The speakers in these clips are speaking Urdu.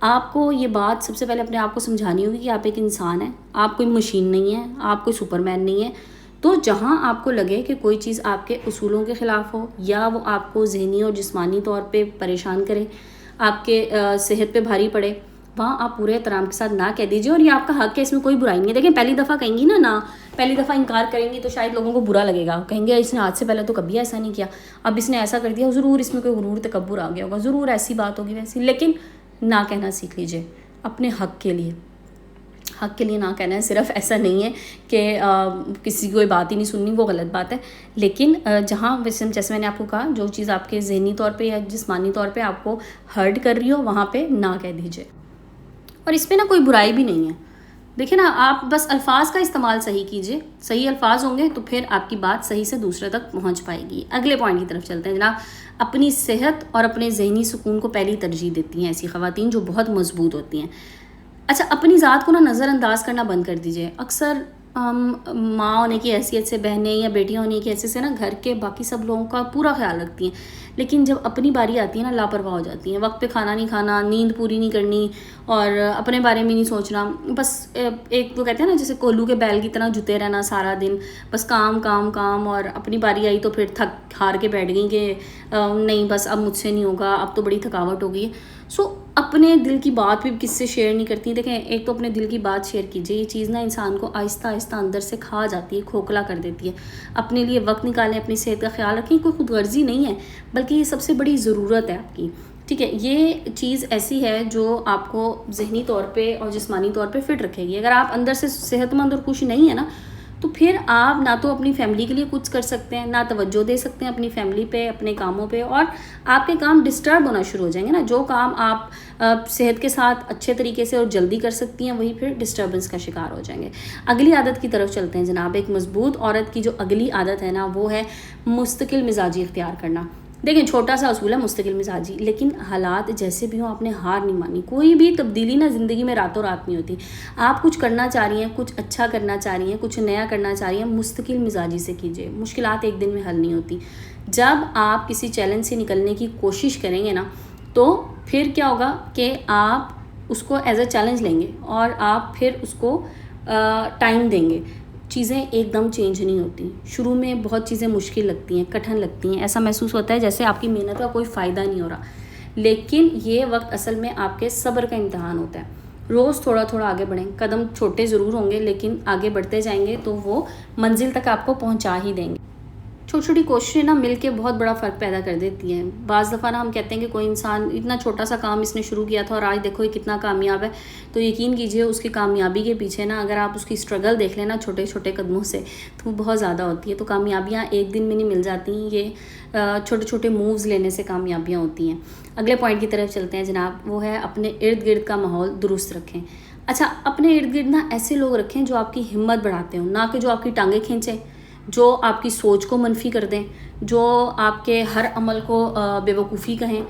آپ کو یہ بات سب سے پہلے اپنے آپ کو سمجھانی ہوگی کہ آپ ایک انسان ہیں، آپ کوئی مشین نہیں ہے، آپ کوئی سپر مین نہیں ہے. تو جہاں آپ کو لگے کہ کوئی چیز آپ کے اصولوں کے خلاف ہو یا وہ آپ کو ذہنی اور جسمانی طور پہ پریشان کرے، آپ کے صحت پہ بھاری پڑے، وہاں آپ پورے احترام کے ساتھ نہ کہہ دیجیے. اور یہ آپ کا حق ہے، اس میں کوئی برائی نہیں ہے. دیکھیں پہلی دفعہ کہیں گی نا پہلی دفعہ انکار کریں گی تو شاید لوگوں کو برا لگے گا، کہیں گے اس نے آج سے پہلے تو کبھی ایسا نہیں کیا، اب اس نے ایسا کر دیا، ضرور اس میں کوئی غرور تکبر آ گیا ہوگا، ضرور ایسی بات ہوگی ویسی. لیکن نہ کہنا سیکھ لیجیے اپنے حق کے لیے. حق کے لیے نہ کہنا ہے صرف ایسا نہیں ہے کہ کسی کی کوئی بات ہی نہیں سننی، وہ غلط بات ہے. لیکن جہاں جیسے میں نے آپ کو کہا جو چیز آپ کے ذہنی طور پہ یا جسمانی طور پہ آپ کو ہرٹ کر رہی ہو وہاں پہ نہ کہہ دیجیے. اور اس میں نا کوئی برائی بھی نہیں ہے. دیکھیں نا، آپ بس الفاظ کا استعمال صحیح کیجیے، صحیح الفاظ ہوں گے تو پھر آپ کی بات صحیح سے دوسرے تک پہنچ پائے گی. اگلے پوائنٹ کی طرف چلتے ہیں جناب. اپنی صحت اور اپنے ذہنی سکون کو پہلی ترجیح دیتی ہیں ایسی خواتین جو بہت مضبوط ہوتی ہیں. اچھا، اپنی ذات کو نا نظر انداز کرنا بند کر دیجیے. اکثر ماں ہونے کی حیثیت سے، بہنیں یا بیٹیاں ہونے کی حیثیت سے نا گھر کے باقی سب لوگوں کا پورا خیال رکھتی ہیں، لیکن جب اپنی باری آتی ہے نا لاپرواہ ہو جاتی ہیں. وقت پہ کھانا نہیں کھانا، نیند پوری نہیں کرنی اور اپنے بارے میں نہیں سوچنا. بس ایک وہ کہتے ہیں نا جیسے کولو کے بیل کی طرح جتے رہنا سارا دن، بس کام کام کام. اور اپنی باری آئی تو پھر تھک ہار کے بیٹھ گئی کہ نہیں بس اب مجھ سے نہیں ہوگا، اب تو بڑی تھکاوٹ ہو گئی ہے. اپنے دل کی بات بھی کس سے شیئر نہیں کرتی. دیکھیں ایک تو اپنے دل کی بات شیئر کیجیے. یہ چیز نا انسان کو آہستہ آہستہ اندر سے کھا جاتی ہے، کھوکھلا کر دیتی ہے. اپنے لیے وقت نکالیں، اپنی صحت کا خیال رکھیں. کوئی خود غرضی نہیں ہے بلکہ یہ سب سے بڑی ضرورت ہے آپ کی. ٹھیک ہے، یہ چیز ایسی ہے جو آپ کو ذہنی طور پہ اور جسمانی طور پہ فٹ رکھے گی. اگر آپ اندر سے صحت مند اور خوش نہیں ہے نا تو پھر آپ نہ تو اپنی فیملی کے لیے کچھ کر سکتے ہیں، نہ توجہ دے سکتے ہیں اپنی فیملی پہ، اپنے کاموں پہ. اور آپ کے کام ڈسٹرب ہونا شروع ہو جائیں گے نا. جو کام آپ صحت کے ساتھ اچھے طریقے سے اور جلدی کر سکتی ہیں وہی پھر ڈسٹربنس کا شکار ہو جائیں گے. اگلی عادت کی طرف چلتے ہیں جناب. ایک مضبوط عورت کی جو اگلی عادت ہے نا وہ ہے مستقل مزاجی اختیار کرنا. دیکھیں چھوٹا سا اصول ہے مستقل مزاجی، لیکن حالات جیسے بھی ہوں آپ نے ہار نہیں مانی. کوئی بھی تبدیلی نا زندگی میں راتوں رات نہیں ہوتی. آپ کچھ کرنا چاہ رہی ہیں، کچھ اچھا کرنا چاہ رہی ہیں، کچھ نیا کرنا چاہ رہی ہیں، مستقل مزاجی سے کیجیے. مشکلات ایک دن میں حل نہیں ہوتی. جب آپ کسی چیلنج سے نکلنے کی کوشش کریں گے نا تو پھر کیا ہوگا کہ آپ اس کو ایز اے چیلنج لیں گے اور آپ پھر اس کو ٹائم دیں گے. چیزیں ایک دم چینج نہیں ہوتی. شروع میں بہت چیزیں مشکل لگتی ہیں، کٹھن لگتی ہیں، ایسا محسوس ہوتا ہے جیسے آپ کی محنت کا کوئی فائدہ نہیں ہو رہا. لیکن یہ وقت اصل میں آپ کے صبر کا امتحان ہوتا ہے. روز تھوڑا تھوڑا آگے بڑھیں. قدم چھوٹے ضرور ہوں گے لیکن آگے بڑھتے جائیں گے تو وہ منزل تک آپ کو پہنچا ہی دیں گے. چھوٹی چھوٹی کوششیں نا مل کے بہت بڑا فرق پیدا کر دیتی ہیں. بعض دفعہ نا ہم کہتے ہیں کہ کوئی انسان اتنا چھوٹا سا کام اس نے شروع کیا تھا اور آج دیکھو یہ کتنا کامیاب ہے. تو یقین کیجئے اس کی کامیابی کے پیچھے نا اگر آپ اس کی اسٹرگل دیکھ لیں نا چھوٹے چھوٹے قدموں سے تو وہ بہت زیادہ ہوتی ہے. تو کامیابیاں ایک دن میں نہیں مل جاتی، یہ چھوٹے چھوٹے مووز لینے سے کامیابیاں ہوتی ہیں. اگلے پوائنٹ کی طرف چلتے ہیں جناب. وہ ہے اپنے ارد گرد کا ماحول درست رکھیں. اچھا، اپنے ارد گرد نا ایسے لوگ رکھیں جو آپ کی ہمت بڑھاتے ہوں، نہ کہ جو آپ کی ٹانگیں کھینچیں، جو آپ کی سوچ کو منفی کر دیں، جو آپ کے ہر عمل کو بیوقوفی کہیں.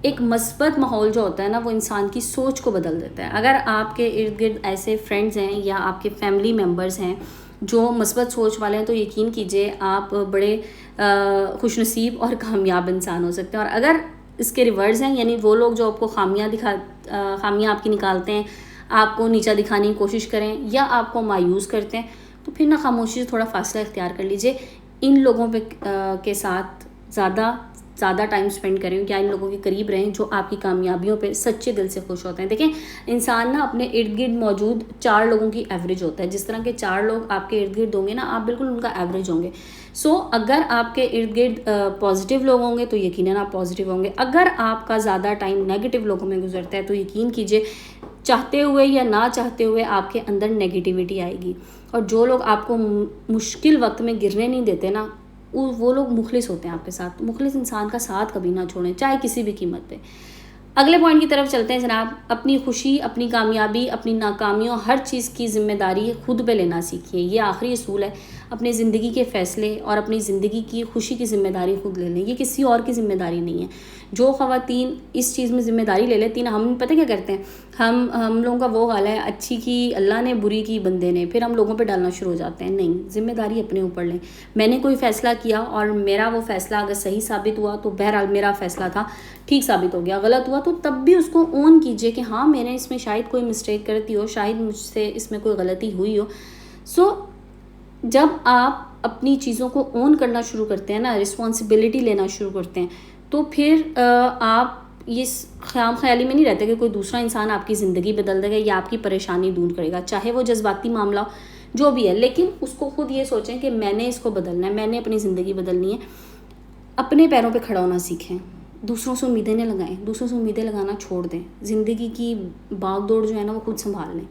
ایک مثبت ماحول جو ہوتا ہے نا وہ انسان کی سوچ کو بدل دیتا ہے. اگر آپ کے ارد گرد ایسے فرینڈز ہیں یا آپ کے فیملی ممبرز ہیں جو مثبت سوچ والے ہیں تو یقین کیجئے آپ بڑے خوش نصیب اور کامیاب انسان ہو سکتے ہیں. اور اگر اس کے ریورس ہیں، یعنی وہ لوگ جو آپ کو خامیاں آپ کی نکالتے ہیں، آپ کو نیچا دکھانے کی کوشش کریں یا آپ کو مایوس کرتے ہیں، تو پھر نہ خاموشی سے تھوڑا فاصلہ اختیار کر لیجئے. ان لوگوں کے ساتھ زیادہ ٹائم سپینڈ کریں یا ان لوگوں کے قریب رہیں جو آپ کی کامیابیوں پہ سچے دل سے خوش ہوتے ہیں. دیکھیں انسان نا اپنے ارد گرد موجود 4 لوگوں کی ایوریج ہوتا ہے. جس طرح کے 4 لوگ آپ کے ارد گرد ہوں گے نا آپ بالکل ان کا ایوریج ہوں گے. اگر آپ کے ارد گرد پازیٹیو لوگ ہوں گے تو یقیناً آپ پازیٹیو ہوں گے. اگر آپ کا زیادہ ٹائم نیگیٹو لوگوں میں گزرتا ہے تو یقین کیجئے چاہتے ہوئے یا نہ چاہتے ہوئے آپ کے اندر نیگیٹیوٹی آئے گی. اور جو لوگ آپ کو مشکل وقت میں گرنے نہیں دیتے نا وہ لوگ مخلص ہوتے ہیں آپ کے ساتھ. مخلص انسان کا ساتھ کبھی نہ چھوڑیں چاہے کسی بھی قیمت پہ. اگلے پوائنٹ کی طرف چلتے ہیں جناب. اپنی خوشی، اپنی کامیابی، اپنی ناکامیوں، ہر چیز کی ذمہ داری خود پہ لینا سیکھیے. یہ آخری اصول ہے. اپنی زندگی کے فیصلے اور اپنی زندگی کی خوشی کی ذمہ داری خود لے لیں. یہ کسی اور کی ذمہ داری نہیں ہے. جو خواتین اس چیز میں ذمہ داری لے لیتی ہیں نا, ہم پتہ کیا کرتے ہیں, ہم لوگوں کا وہ حال ہے, اچھی کی اللہ نے, بری کی بندے نے, پھر ہم لوگوں پہ ڈالنا شروع ہو جاتے ہیں. نہیں, ذمہ داری اپنے اوپر لیں. میں نے کوئی فیصلہ کیا اور میرا وہ فیصلہ اگر صحیح ثابت ہوا تو بہرحال میرا فیصلہ تھا, ٹھیک ثابت ہو گیا. غلط ہوا تو تب بھی اس کو اون کیجئے کہ ہاں میں نے اس میں شاید کوئی مسٹیک کرتی ہو, شاید مجھ سے اس میں کوئی غلطی ہوئی ہو. سو جب آپ اپنی چیزوں کو اون کرنا شروع کرتے ہیں نا, رسپانسبلٹی لینا شروع کرتے ہیں, تو پھر آپ یہ خیام خیالی میں نہیں رہتے کہ کوئی دوسرا انسان آپ کی زندگی بدل دے گا یا آپ کی پریشانی دور کرے گا, چاہے وہ جذباتی معاملہ ہو, جو بھی ہے. لیکن اس کو خود یہ سوچیں کہ میں نے اس کو بدلنا ہے, میں نے اپنی زندگی بدلنی ہے. اپنے پیروں پہ کھڑا ہونا سیکھیں, دوسروں سے امیدیں نہ لگائیں, دوسروں سے امیدیں لگانا چھوڑ دیں. زندگی کی باغ دوڑ جو ہے نا وہ خود سنبھال لیں.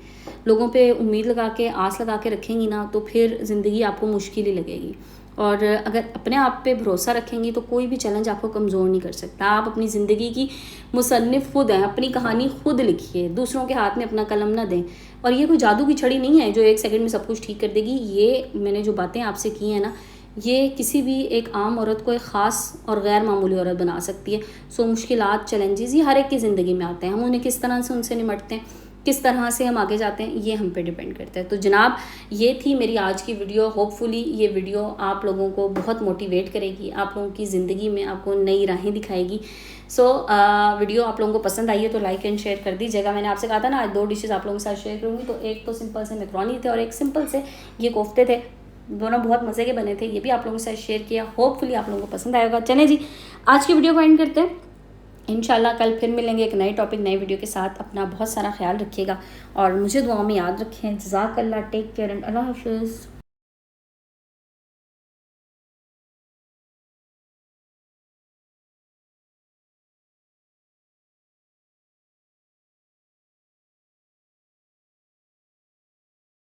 لوگوں پہ امید لگا کے, آس لگا کے رکھیں گی نا, تو پھر زندگی آپ کو مشکل ہی لگے گی. اور اگر اپنے آپ پہ بھروسہ رکھیں گی تو کوئی بھی چیلنج آپ کو کمزور نہیں کر سکتا. آپ اپنی زندگی کی مصنف خود ہیں, اپنی کہانی خود لکھیے, دوسروں کے ہاتھ میں اپنا قلم نہ دیں. اور یہ کوئی جادو کی چھڑی نہیں ہے جو 1 سیکنڈ میں سب کچھ ٹھیک کر دے گی. یہ میں نے جو باتیں آپ سے کی ہیں نا, یہ کسی بھی ایک عام عورت کو ایک خاص اور غیر معمولی عورت بنا سکتی ہے. سو مشکلات, چیلنجز یہ ہر ایک کی زندگی میں آتے ہیں. ہم انہیں کس طرح سے ان سے نمٹتے ہیں, کس طرح سے ہم آگے جاتے ہیں, یہ ہم پہ ڈیپینڈ کرتا ہے. تو جناب یہ تھی میری آج کی ویڈیو. ہوپ فلی یہ ویڈیو آپ لوگوں کو بہت موٹیویٹ کرے گی, آپ لوگوں کی زندگی میں آپ کو نئی راہیں دکھائے گی. سو ویڈیو آپ لوگوں کو پسند آئی ہے تو لائک اینڈ شیئر کر دیجیے گا. میں نے آپ سے کہا تھا نا آج 2 ڈشز آپ لوگوں کے ساتھ شیئر کروں گی. تو ایک تو سمپل سے میکرونی تھے اور ایک سمپل سے یہ کوفتے تھے, دونوں بہت مزے کے بنے تھے. یہ بھی آپ لوگوں کے ساتھ شیئر کیا. ہوپ فلی آپ لوگوں کو پسند آئے گا. چلیں جی, آج کی ویڈیو کو اینڈ کرتے ہیں. انشاءاللہ کل پھر ملیں گے ایک نئے ٹاپک, نئے ویڈیو کے ساتھ. اپنا بہت سارا خیال رکھیے گا اور مجھے دعاؤں میں یاد رکھیں. جزاک اللہ, ٹیک کیئر اینڈ اللہ حافظ.